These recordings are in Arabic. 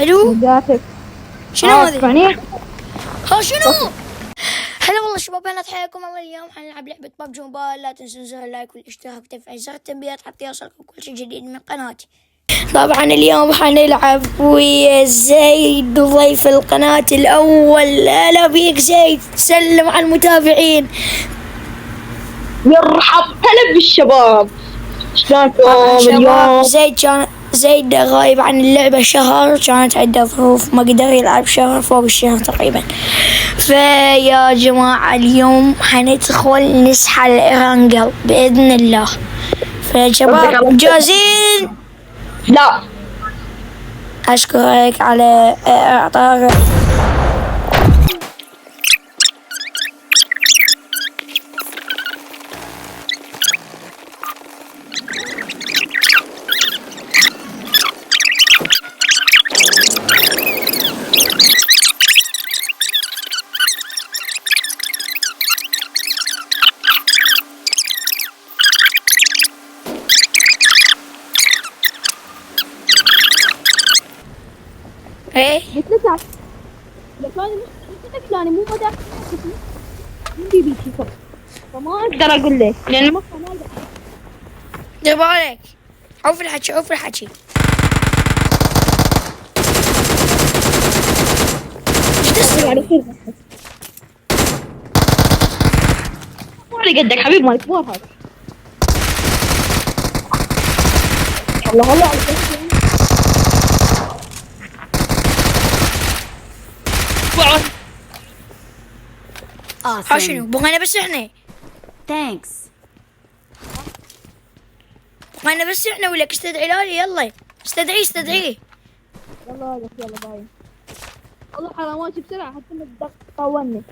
الو، رجعتك. شنو هذه؟ تسمعني؟ ها شنو؟ هلا والله شباب، انا حياكم الله. اليوم حنلعب لعبة ببجي موبايل. لا تنسوا زر اللايك والاشتراك وتفعيل زر التنبيهات حتى يوصلكم كل شيء جديد من قناتي. طبعا اليوم حنلعب ويا زيد ضيف القناة الأول. هلا بيك زيد، سلم على المتابعين. مرحب، هلا بالشباب. شلونكم طبعا شباب، اليوم؟ زيد غايب عن اللعبة شهر، كانت عنده ظروف ما قدر يلعب شهر، فوق الشهر تقريبا. فيا جماعة اليوم حندخل نسحل إيرانجل بإذن الله. فشباب جاهزين؟ لا. أشكرك على إعطاء. ايه قلت لك يعني مو مدى عندي بيتي فما اقدر اقول لك لان المقطع ما اقدر. دير بالك، عوف الحكي عوف الحكي. ايش يعني تسوي؟ كذا مالي قدك حبيب مالك مو هذا. الله الله عليك. ها شنو بغينا بس احنا؟ Thanks. بغينا بس احنا ولك استدعي لالي. يلا استدعيه. يلا هذا يلا باين. والله حرام ماشي بسرعة حتى ما تدق طولني.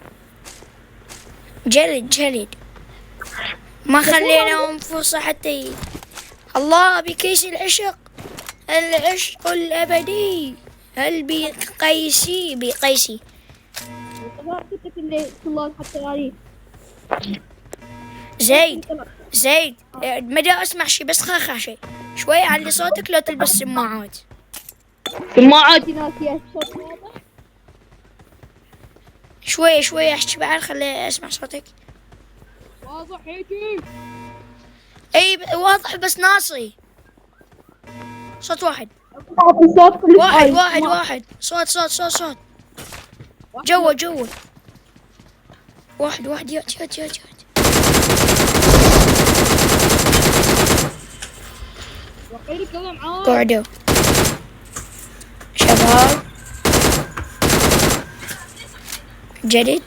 جلد ما خليناهم فرصة حتى الله بكيس العشق الأبدي. هل بقيسي كنت اللي طلال حتى غالي. زيد مدى اسمع شي بس خاخة شوي علي صوتك، لو تلبس سماعات. سماعاتي ناسية صوت واضح. شوي احكي بعد، خلي اسمع صوتك. واضح هيجي. اي واضح بس ناصي. صوت واحد صوت. جوا واحد يات. قعدوا شباب. جلد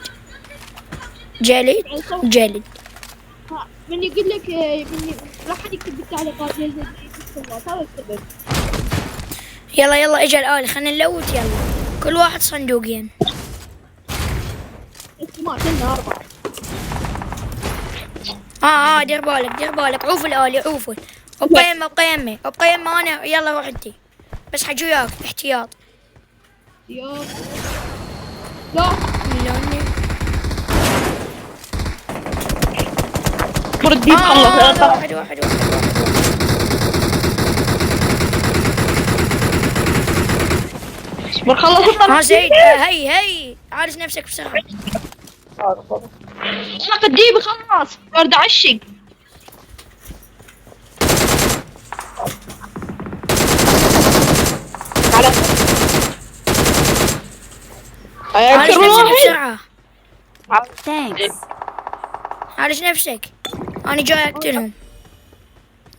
من يقول لك من راح يكتب بالتعليقات يلزم هذا السبب. يلا اجا الآلي، خلينا نلوت. يلا كل واحد صندوقين. ما كنا 4. دير بالك عوف الآلي عوفوا. ابقى يمه انا. يلا روح انتي بس حجي وياك احتياط. يا لا بردي خلص. واحد. بخلص زيد هي عارف نفسك بسرعة. انا قديم خلاص برد عشق. عارف نفسك بسرعة. Thanks. عارف نفسك. انا جاي اقتلهم.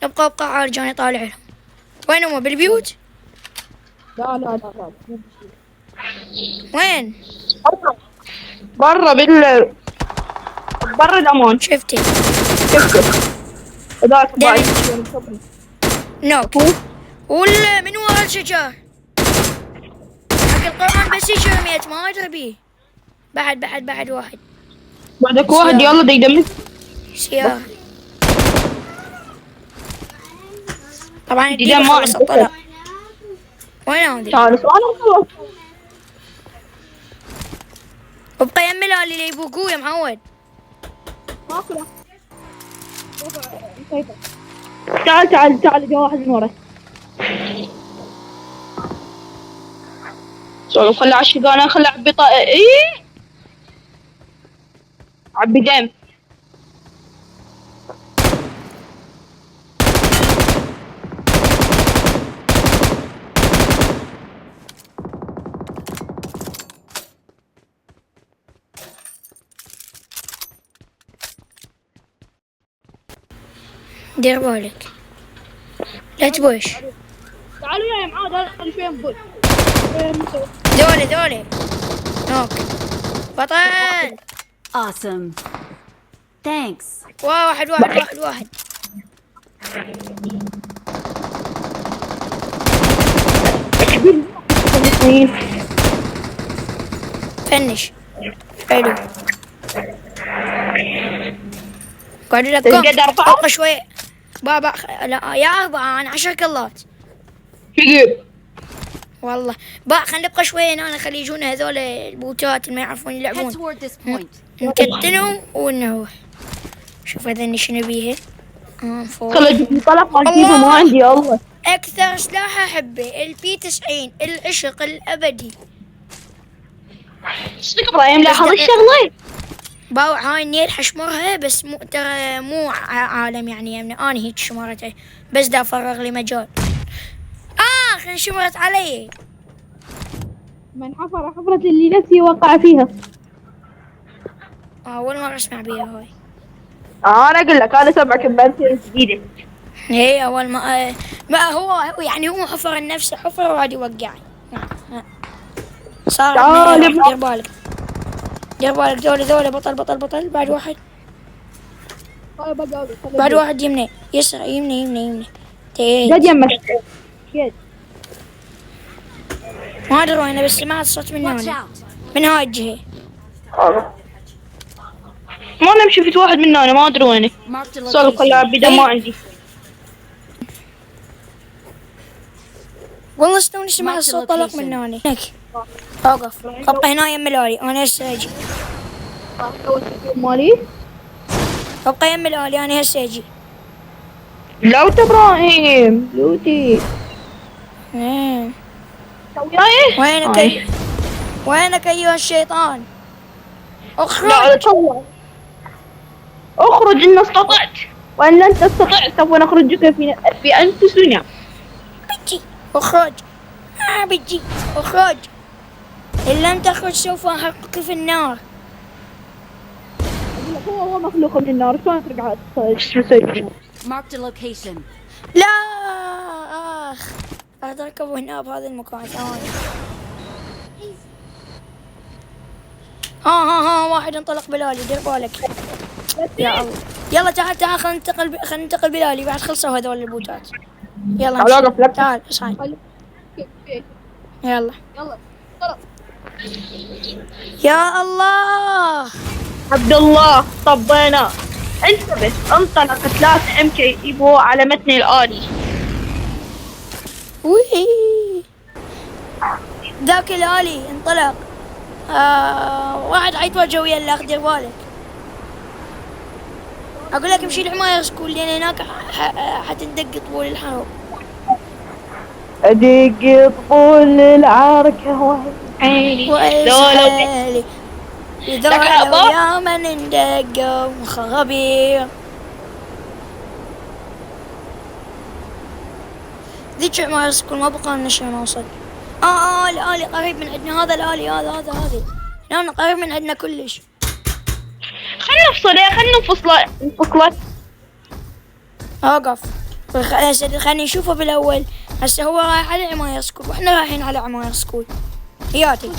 ابقى عارج انا طالع لهم. وين هم؟ بالبيوت؟ لا وين؟ برا برا الامان. شفتي ذاك باي نوك ولا من ورا الشجار حق القرآن بس يجي 100 ما تبي. بعد واحد. بعدك واحد يلا دا يدمج سيارة. طبعا إذا ما خلص الطلاق. وين هذي؟ تعال سؤال خلاص. ابقى يم الالي اللي يبوقوه يا معود. ماكو. تعال جا واحد من ورا. سولف خلي عشق انا خلي اعبي ايه عبي دم. دير بالك لا تبوش. تعالوا يا معاد هذا شوي نبوش. ذولي نوك بطل. Awesome. Thanks. واحد فنش. حلو قاعد لك تقدر ارفعه؟ ابقى شوي بابا لا يا ابا انا 10 كلات كذب. والله خلينا نبقى شوي هنا خلي يجونا هذول البوتات اللي ما يعرفون Head يلعبون toward this point. نكتنهم ونروح. شوف هذا شنو بيه. فوق. خلي اجيب لي طلق ما اجيبه ما عندي يا الله. اكثر سلاح احبه البي 90 العشق الابدي. صدق ابراهيم لاحظ الشغله؟ باو هاي النيل حشمرها بس مو ترى مو عالم يعني انا هيك شمرته بس دا فرغ لي مجال. انشمرت علي. من حفر حفرة اللي نفسي وقع فيها. اول مرة اسمع بيها هاي. انا اقول لك انا سمعك بامثله جديده. هي اول ما هو يعني هو حفر النفس حفر وقعد يوقعني. صار دير بالك ذولي بطل بعد واحد. بعد واحد يمني يسرى يمني جد يمك. ما ادري وين بس سمعت صوت من Watch هنا out. من هاي الجهة. ما انا شفت واحد منا انا ما ادري وينه. Marked a صار خلي location. اعبي دم ما عندي. والله شلون سمعت صوت طلق من هنا. هيك اوقف ابقى هنا يم الالي انا هسه اجي. مالي؟ ابقى يم الالي انا هسه اجي. لوت ابراهيم لوتي. وياي؟ وينك ايها الشيطان؟ اخرج. لا تطلع. اخرج ان استطعت وان لن تستطع سوف نخرجك في انفسنا. بجي اخرج. بجي اخرج. ان لم تخرج سوف احرقك في النار. هو مخلوق من النار شلون ترجع تسوي؟ Marked a location. لا راح اركب هنا بهذا المكان ثواني. ها واحد انطلق بلالي دير بالك. يا الله يلا تعال خلينا ننتقل بلالي بعد خلصوا هذول البوتات. يلا تعال اصعد. يلا يا الله عبد الله طبينا. انتبه انطلقت 3 MK ايبو على متن الآلي. وي ذاك الآلي انطلق. واحد حيتواجه ويا الاخ دير بالك. اقول لك امشي العماير سكول لان هناك حتندق طول الحرب. ادق طول العركة وعيني وإسحالي ذولا يا من اندق وخبير. ذيك عماير سكول ما بقى لنا شي نوصل. الآلي قريب من عندنا. هذا الآلي هذا هنا قريب من عندنا كلش. خلنا نفصله. اوقف خلينا نشوفه بالاول. هسه هو رايح على عماير سكول واحنا رايحين على عماير سكول. ياتي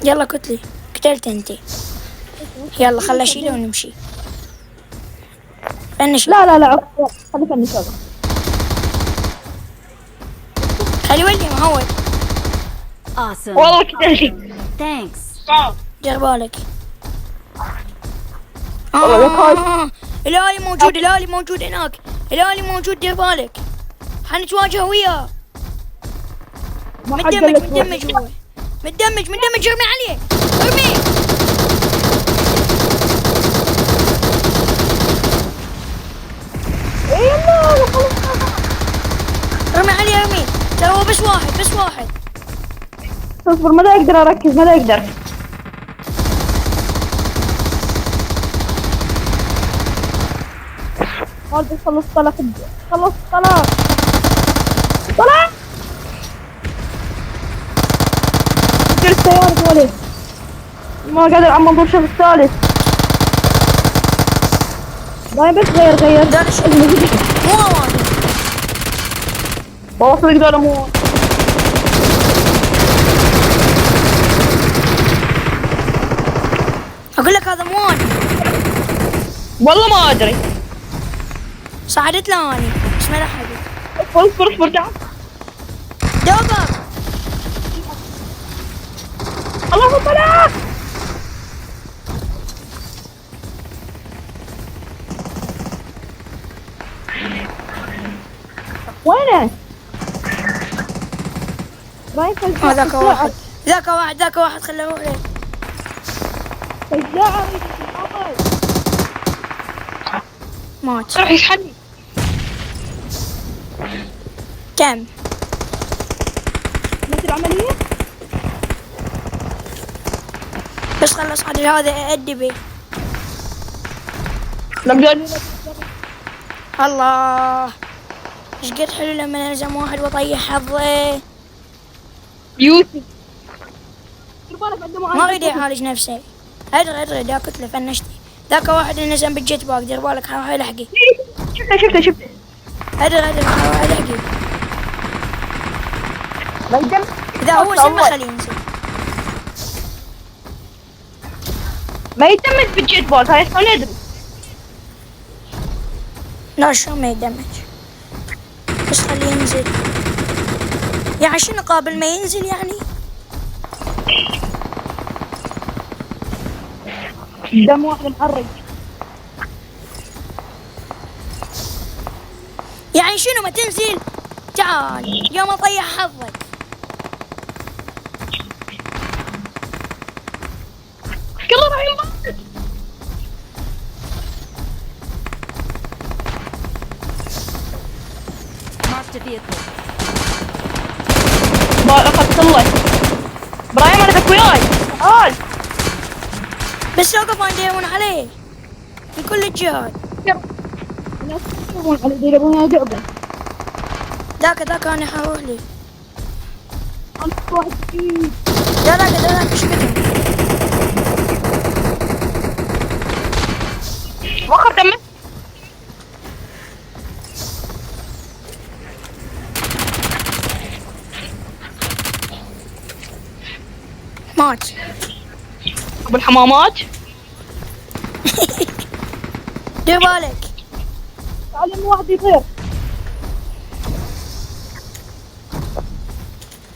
يلا كتلي قتلت انتي. يلا خلي اشيله ونمشي. فنش. لا خلي فنش هذا. خلي ولي مهود. Awesome. والله كتلتي. Thanks. دير بالك. والله الآلي موجود هناك. الآلي موجود دير بالك. حنتواجه وياه. متدمج هو. متدمج ارمي عليه ارمي. اصبر ما دا اقدر اركز ما دا اقدر. والدي خلص طلع خلص طلع طلع. غير السيارة ولد ما قادر عم انظر شوف الثالث. باي بس غير ده مو واحد. والله صدق دول مو. اقول لك هذا مو واحد. والله ما ادري. صعدت له اني بس ما لحقت. اصبر تعال. دوبك. الله طلع. وينه؟ رايح ذاك واحد ذاك واحد خليه يروح له. شجاع مات. راح يسحبني. كم؟ مثل العملية؟ بس خلص عاد هذا ادي بي. نقدر الله ايش قد حلو لما نلزم واحد واطيح حظي. يوسف. ما اريد يعالج نفسه. ادري ذاك كتله فنشتي. ذاك واحد نزم بالجيت باك دير بالك راح يلحقي. شفته. ادري راح يلحقي. ما يدم. اذا هو زين ما خليه ينزل. ما يدمج بالجيت بول هاي اصلا ندري. لا شو ما يدمج بس خليه ينزل. يعني شنو قابل ما ينزل يعني؟ دم واحد محرج. يعني شنو ما تنزل؟ تعال يوم اطيح حظك. كله راح ينبسط. Marked a vehicle. اخذت الله. ابراهيم انا ذاك وياي. تعال. بس اوقف ما يديرون عليه من كل الجهات. الناس يدورون على يدورون لعبة. ذاك انا حروح لي. انا واحد فيه. ذاك ايش قدم؟ وخر دمه. مات. ابو الحمامات. دير بالك. تعلم واحد يطير.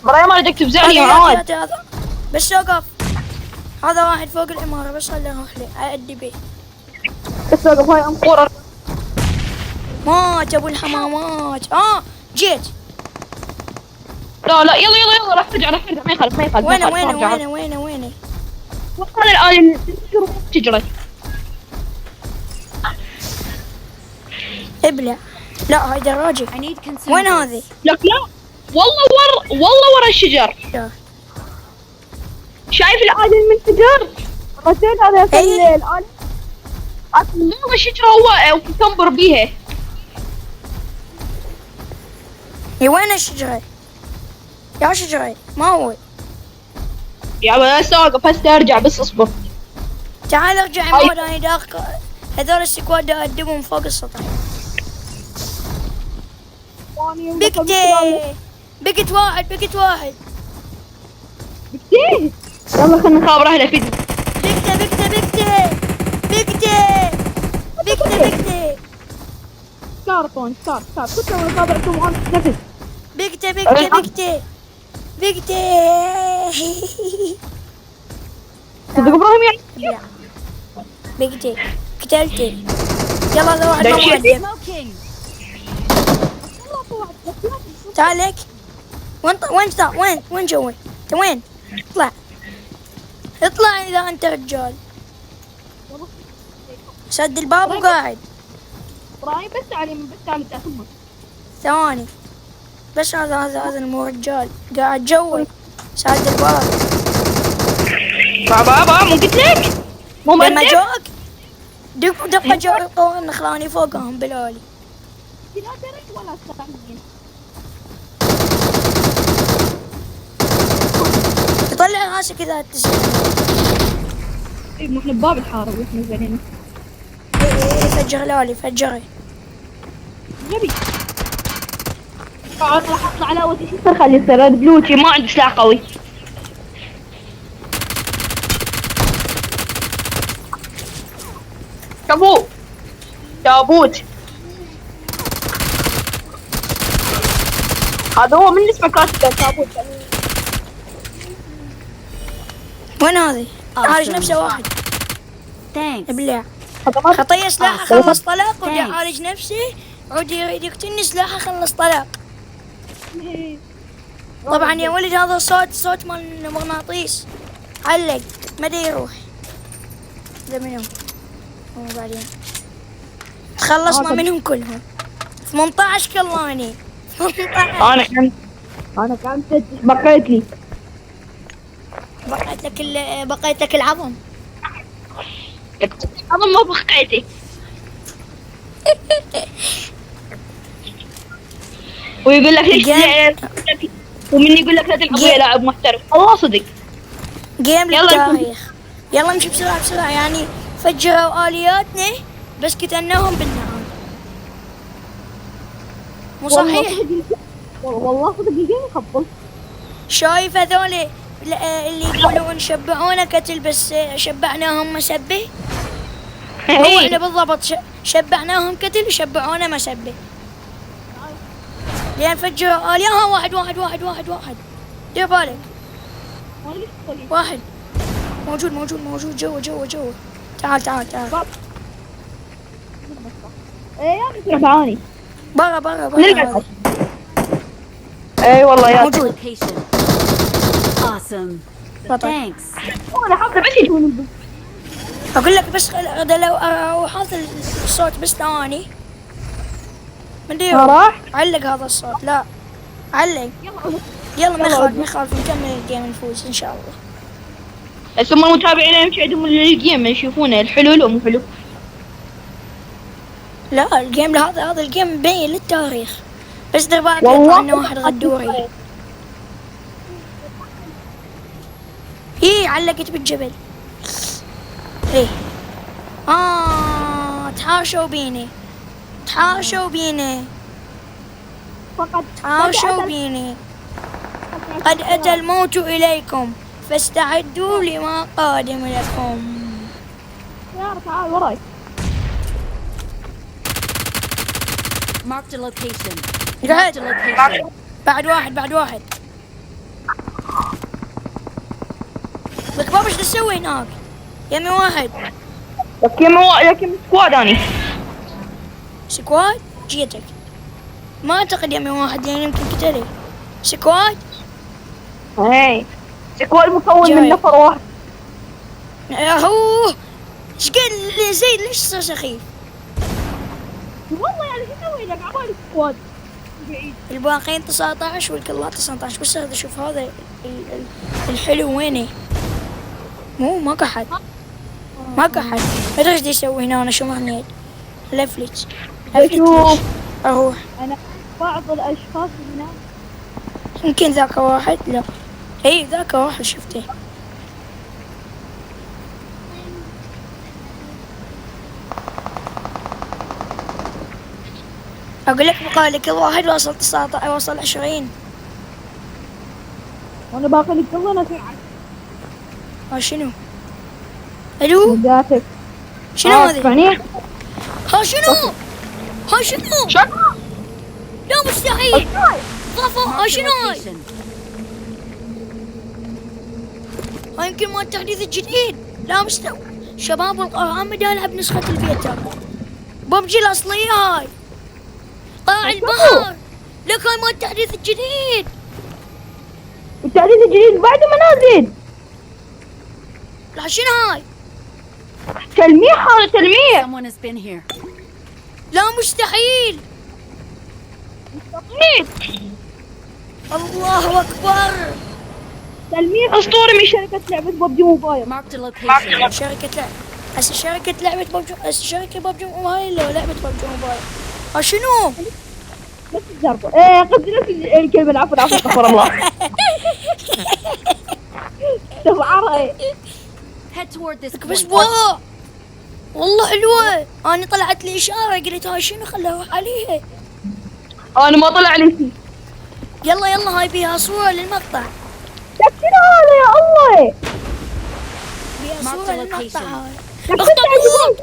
ابراهيم انا بدك تفزعني يا عاد. هذا بس اوقف. هذا واحد فوق العمارة بس خليه يروح لي أدي بيه. بس اوقف هاي انقورة. مات ابو الحمامات. جيت. لا يلا راح ترجع ما يخالف وينه وصل الآن تجري. ابلع. لا هاي دراجة. I need consumables. وين هذه؟ لك لا والله ورا الشجر. لا. شايف الآن المنفجر؟ غسيل هذا الآن أصلا الشجرة هو تنبر بيها. وين الشجرة؟ يا شجرة ما هو. يا بس اوقف هسه ارجع بس اصبر. تعال ارجع عمود انا داخل. هذول السكواد ادبهم فوق السطح. بقت واحد. بكتير. يلا خلنا نخابر اهله فيديو. بكتة كارتون كنت انا نخابركم وانا نفس. بكتة صدق ابراهيم يعني؟ لا بكتة قتلتي. يلا هذا واحد دشيت. مهدف. Smoking. تعال لك. وين جوي؟ انت وين؟ اطلع اذا انت رجال. سد الباب وقاعد. ابراهيم بس تعالي ثواني بس هذا مو رجال قاعد جوي. ساعد الباب. بابا مو قلت لك؟ مو لما مؤدب؟ جوك دقة جوك القوة خلاني فوقهم بالعالي. لا درك ولا استعمل. يطلع راسك اذا تسمع. اي ما احنا بباب الحاره واحنا زينين. فجر لولي فجري. غبي. راح اطلع على اول شيء صار خلي يصير بلوتي ما عندي سلاح قوي. تابوت تابوت هذا هو من اسمه كاتب تابوت. وين هذه؟ عالج نفسه واحد. Thanks. ابلع. هذا ما خطيه سلاحه خلص طلق ودي عالج نفسه. عود يريد يقتلني سلاحه خلص طلق. طبعا يا ولد هذا صوت مال المغناطيس. علق ما دا يروح. ذا منهم. وبعدين تخلصنا منهم كلهم. 18 كلاني. 18. انا كنت بقيت لي بقيت لك العظم. هذا ما بقيتي. ويقول لك ليش ومن يقول لك لا تلعب ويا لاعب محترف والله صدق. جيم يلا للتاريخ. يلا نمشي بسرعة يعني فجروا آلياتنا بس قتلناهم بالنعم. مو صحيح؟ والله صدق الجيم يخبل. شايف هذول اللي يقولون شبعونا قتل بس شبعناهم مسبة. هو احنا بالضبط شبعناهم قتل وشبعونا مسبة. لأن فجروا آلية. واحد دير بالك. واحد موجود جوا. تعال ايه تعاني برا نرجع. اي والله يا موجود. Location. Awesome. بطل. Thanks. انا حاطه بس يجون. اقول لك بس لو حاط الصوت بس ثواني. مدري راح علق هذا الصوت. لا علق. يلا ما يخالف نكمل الجيم نفوز ان شاء الله. ثم المتابعين يمشي عندهم الجيم يشوفونه الحلو لو مو حلو. لا الجيم هذا الجيم مبين للتاريخ. بس دير بالك والله يطلع لنا واحد غدوري. علقت بالجبل. تحاشوا بيني. فقط تحاشوا بيني. قد أتى الموت إليكم فاستعدوا لما قادم لكم. يا تعال وراي. Marked a location. قاعد. Marked a location. بعد واحد. لك بابا ايش تسوي هناك؟ يمي واحد. لكن سكواد اني. سكواد جيتك. ما اعتقد يمي واحد لان يمكن قتلي. سكواد. اي سكواد مكون من جاي. نفر واحد. هو ايش قال زيد ليش صار سخيف؟ والله يعني شو اسوي لك عبالي سكواد بعيد. الباقيين 19 والكلات 19. بس هذا شوف هذا الحلو وينه؟ ماكو حد. ما ادري ايش يسوي هنا. انا شو مهنيت لفلت شوف اروح. انا بعض الاشخاص هنا يمكن ذاك واحد. لا ذاك واحد شفته. اقول لك بقى لك الواحد وصل 19 وصل 20. وانا باقي لي كل ساعه. شنو؟ الو جاتك شنو هذه؟ اسمعني. شنو؟ لا مستحيل. ضافوا Marked a شنو هاي؟ location. هاي يمكن مال التحديث الجديد. لا شباب القرآن ما العب نسخة البيتا. ببجي الأصلية هاي. قاع البحر. لك هاي مال التحديث الجديد. التحديث الجديد بعده ما نازل. لا شنو هاي؟ تلميح هذا تلميح. Someone has been here. لا مستحيل. مستقيم. الله أكبر. تلميح اسطوري من شركة لعبة ببجي موبايل. Marked a location. شركة لعب. هسه شركة لعبة ببجي، هسه شركة ببجي موبايل لو لعبة ببجي موبايل. شنو؟ نفس الضربة. ايه قصدي نفس الكلمة. العفو العفو استغفر الله. تفعرها. Head toward this بس point. وا والله حلوة. أنا طلعت لي إشارة قلت هاي شنو خلها أروح عليها. انا ما طلع لي شيء. يلا يلا هاي بيها صورة للمقطع. لك شنو هذا يا الله؟ بيها Mark صورة the للمقطع location. هاي. لك الاخطبوط.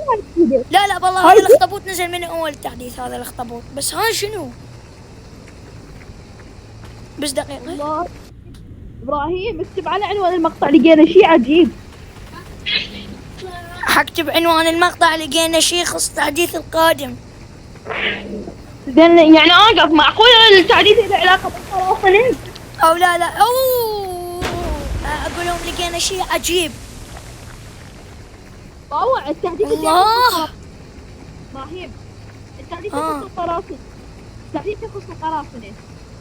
لا لا والله هاي هذا الاخطبوط نزل من اول تحديث هذا الاخطبوط. بس هاي شنو؟ بس دقيقة. الله. ابراهيم اكتب على عنوان المقطع لقينا شيء عجيب. حكتب عنوان المقطع لقينا شيء يخص التحديث القادم. زين يعني اقف معقول التحديث له علاقة بالقراصنة؟ او لا لا اوه اقول لهم لقينا شيء عجيب. طوع التحديث الله. ابراهيم التحديث آه. يخص القراصنة. التحديث يخص القراصنة.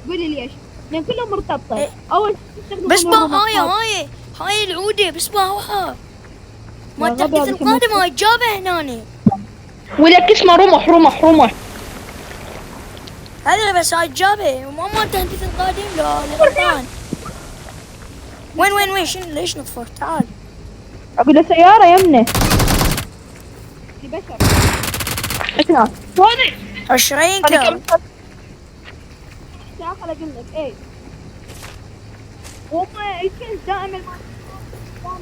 قولي ليش؟ لان كلهم مرتبطة. إيه. اول شيء بس ما هاي العودة بس ما ما يا التحديث غبي، القادم هاي جابه هنا. ولك اسمه رمح. هذا بس هاي جابه ما التحديث القادم. لا غلطان. وين شنو ليش نطفر؟ تعال. اقول له سيارة يمنه. في بشر. اسمع. صادق. 20 كم. تعال اقول لك ايه. هم يمكن دائما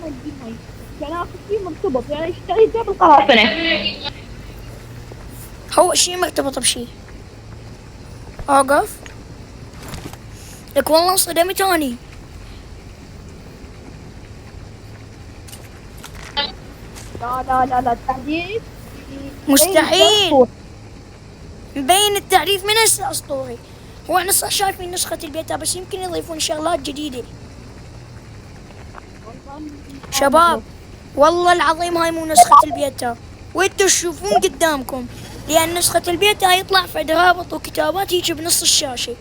الجيم كلام شيء مرتبط يعني اشتري جاب القراصنة. هو شيء مرتبط بشيء. اوقف لك والله انصدمت اني. لا التحديث مستحيل. مبين التحديث من هسه اسطوري. هو احنا صح شايفين نسخة البيتا بس يمكن يضيفون شغلات جديدة. شباب والله العظيم هاي مو نسخة البيتا وانتوا تشوفون قدامكم. لان نسخة البيتا يطلع فد رابط وكتابات يجي بنص الشاشة.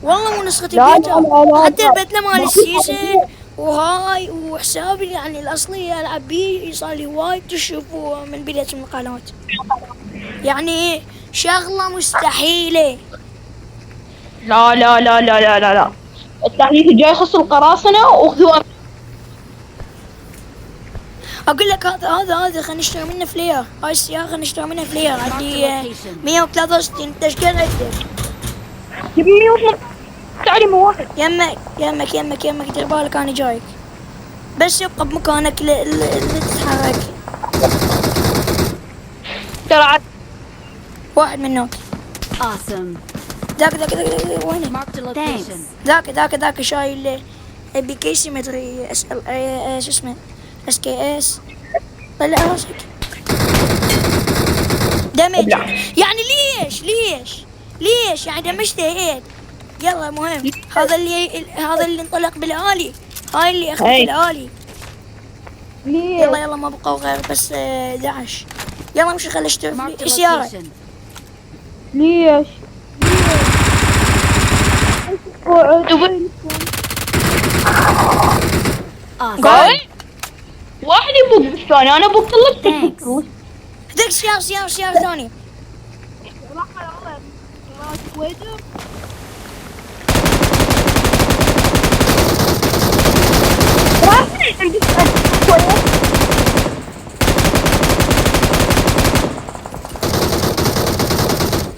والله مو نسخة البيتا. حتى البدلة مال السيزن وهاي وحسابي يعني الاصلي العب بيه صار لي وايد تشوفوه من بداية المقالات. يعني شغلة مستحيلة. لا التحديث الجاي يخص القراصنة وخذوا. اقول لك هذا خلينا نشتري منه فلير. هاي السيارة خلينا نشتري منها فلير. عندي 163 تشقيل عدة. تبي 100 تعالي مو واحد. يمك دير بالك انا جايك. بس يبقى بمكانك اللي تتحرك. ترى عاد واحد منك. Awesome. ذاك وينه؟ Marked a location. ذاك شايل ابي كيسي مدري اسال شو اسمه SKS. طلع راسك. دمج. يعني ليش يعني دمجته هيك. يلا مهم هذا اللي انطلق بالعالي. هاي اللي اخذ بالعالي. ليه؟ يلا ما بقوا غير بس 11. يلا امشي خلي اشتري Marked a سيارة. location. ليش؟ Awesome. قاعد واحد يبوق بالثاني انا بوق طلبتك Thanks. فلوس. ذاك سيارة ثانية.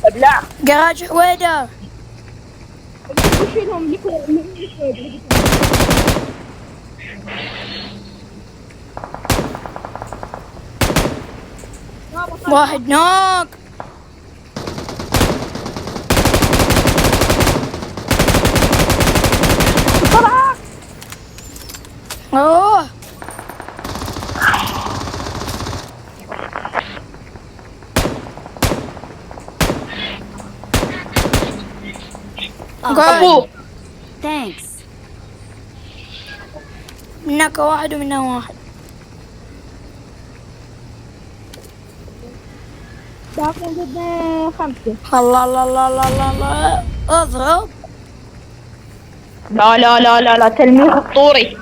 ابلع. جراج حويدة. وشيلهم لكم. واحد نوك. اوه ابو Thanks. منك واحد ومنا واحد. باقي عندنا 5. الله اضرب. لا لا لا لا لا، تلميح اسطوري.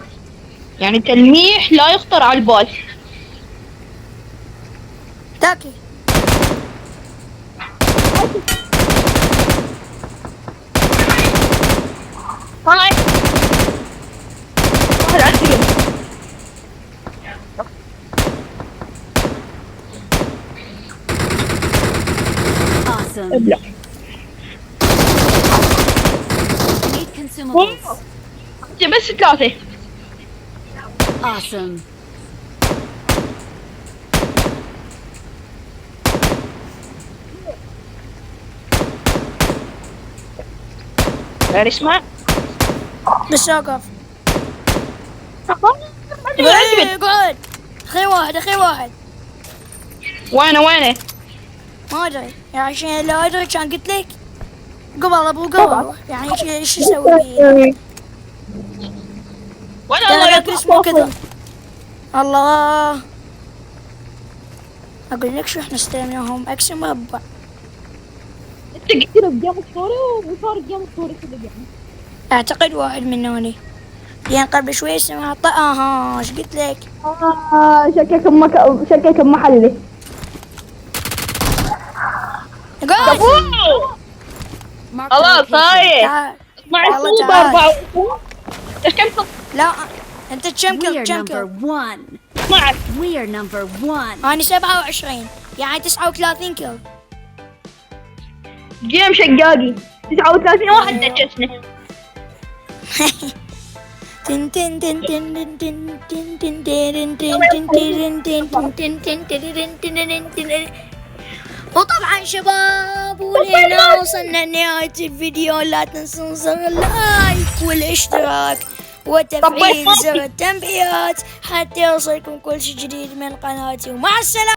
يعني تلميح لا يخطر على البال. تاكي. هاي واحد عندي. Awesome. ابلع. Need consumables. بس 3. Awesome. غير اسمع. بس اوقف. عندي. اقعد. اخي واحد اخي واحد. وينه؟ ما ادري يعني عشان لو ادري كان قلت لك قبل ابو قبل يعني ايش اسوي بيه؟ وين لا الله لا اسمه كذا. الله اقول لك شو احنا استلمناهم اكس مربع. انت قلت له بجيم اسطوري وصار جيم اسطوري كذا يعني. اعتقد واحد منوني يعني قبل شوي اسمها ايش قلت لك؟ شكلك محلي. اقعد. Mark خلاص the location. هاي. تعال مع والله الصوبة تعال. 4. ايش كم لا انت كم We كل are كم number كل؟ 1. معك؟ We are number 1. انا 27 يعني 39 كل. جيم شقاقي 39 واحد دشسنا. تن تن تن تن تن تن تن تن تن تن تن تن تن تن تن تن. وطبعا شباب ولهنا وصلنا لنهاية الفيديو. لا تنسون زر اللايك والاشتراك وتفعيل زر التنبيهات حتى يوصلكم كل شيء جديد من قناتي. ومع السلامة.